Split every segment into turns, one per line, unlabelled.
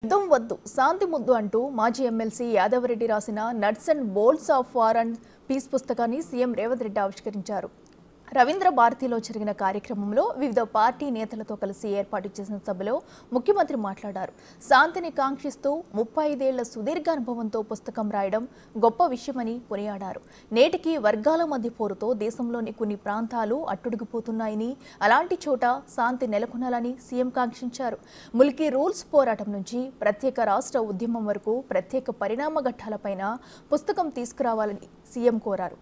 యుద్ధం వద్దు శాంతి ముద్దు అంటూ మాజీ ఎమ్మెల్సీ యాదవరెడ్డి రాసిన nuts and bolts of war and piece పుస్తకాన్ని సీఎం రేవంత్ రెడ్డి ఆవిష్కరించారు. రవీంద్ర భారతిలో జరిగిన కార్యక్రమంలో వివిధ పార్టీ నేతలతో కలిసి ఏర్పాటు చేసిన సభలో ముఖ్యమంత్రి మాట్లాడారు. శాంతిని కాంక్షిస్తూ 35 ఏళ్ల సుదీర్ఘ అనుభవంతో పుస్తకం రాయడం గొప్ప విషయమని కొనియాడారు. నేటికి వర్గాల మధ్య పోరుతో దేశంలోని కొన్ని ప్రాంతాలు అట్టుడిగిపోతున్నాయని, అలాంటి చోట శాంతి నెలకొనాలని సీఎం కాంక్షించారు. ముల్కీ రూల్స్ పోరాటం నుంచి ప్రత్యేక రాష్ట్ర ఉద్యమం వరకు ప్రత్యేక పరిణామ ఘట్టాలపైన పుస్తకం తీసుకురావాలని సీఎం కోరారు.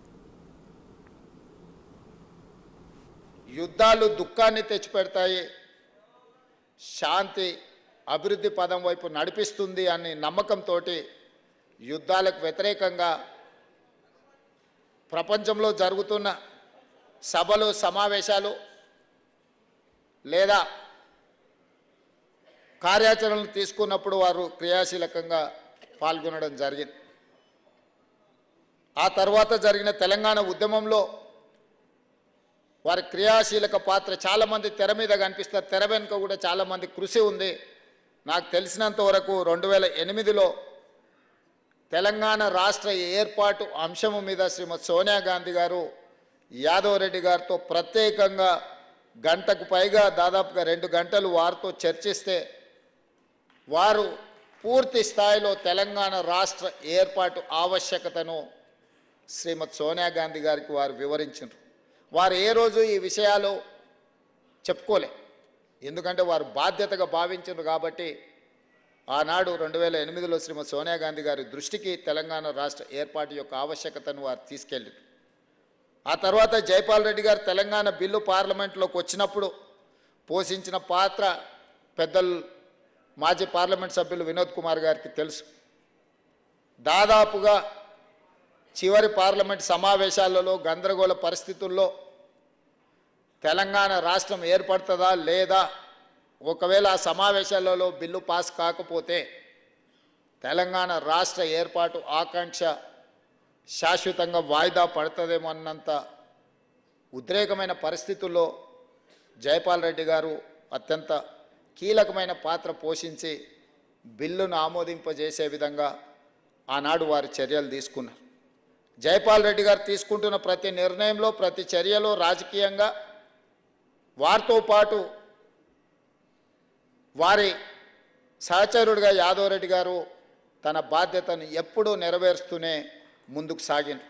యుద్ధాలు దుఃఖాన్ని తెచ్చిపెడతాయి, శాంతి అభివృద్ధి పదం వైపు నడిపిస్తుంది అనే నమ్మకంతో యుద్ధాలకు వ్యతిరేకంగా ప్రపంచంలో జరుగుతున్న సభలు, సమావేశాలు లేదా కార్యాచరణలు తీసుకున్నప్పుడు వారు క్రియాశీలకంగా పాల్గొనడం జరిగింది. ఆ తర్వాత జరిగిన తెలంగాణ ఉద్యమంలో వారి క్రియాశీలక పాత్ర చాలామంది తెర మీద కనిపిస్తారు, తెర వెనుక కూడా చాలామంది కృషి ఉంది. నాకు తెలిసినంత వరకు 2008లో తెలంగాణ రాష్ట్ర ఏర్పాటు అంశము మీద శ్రీమతి సోనియా గాంధీ గారు యాదవ్ రెడ్డి గారితో ప్రత్యేకంగా గంటకు పైగా దాదాపుగా 2 గంటలు వారితో చర్చిస్తే వారు పూర్తి స్థాయిలో తెలంగాణ రాష్ట్ర ఏర్పాటు ఆవశ్యకతను శ్రీమతి సోనియా గాంధీ గారికి వారు వివరించారు. వారు ఏ రోజు ఈ విషయాలు చెప్పుకోలే, ఎందుకంటే వారు బాధ్యతగా భావించారు. కాబట్టి ఆనాడు 2008లో శ్రీమతి సోనియా గాంధీ గారి దృష్టికి తెలంగాణ రాష్ట్ర ఏర్పాటు యొక్క ఆవశ్యకతను వారు తీసుకెళ్ళారు. ఆ తర్వాత జైపాల్ రెడ్డి గారు తెలంగాణ బిల్లు పార్లమెంట్లోకి వచ్చినప్పుడు పోషించిన పాత్ర పెద్దలు మాజీ పార్లమెంట్ సభ్యులు వినోద్ కుమార్ గారికి తెలుసు. దాదాపుగా చివరి పార్లమెంట్ సమావేశాలలో గందరగోళ పరిస్థితుల్లో తెలంగాణ రాష్ట్రం ఏర్పడుతుందా లేదా, ఒకవేళ ఆ సమావేశాలలో బిల్లు పాస్ కాకపోతే తెలంగాణ రాష్ట్ర ఏర్పాటు ఆకాంక్ష శాశ్వతంగా వాయిదా పడుతుందేమో అన్నంత ఉద్రేకమైన పరిస్థితుల్లో జైపాల్ రెడ్డి గారు అత్యంత కీలకమైన పాత్ర పోషించి బిల్లును ఆమోదింపజేసే విధంగా ఆనాడు వారు చర్యలు తీసుకున్నారు. జైపాల్ రెడ్డి గారు తీసుకుంటున్న ప్రతి నిర్ణయంలో, ప్రతి చర్యలో రాజకీయంగా వారితో పాటు వారి సహచరుడిగా యాదవ్ రెడ్డి గారు తన బాధ్యతను ఎప్పుడూ నెరవేరుస్తూనే ముందుకు సాగింది.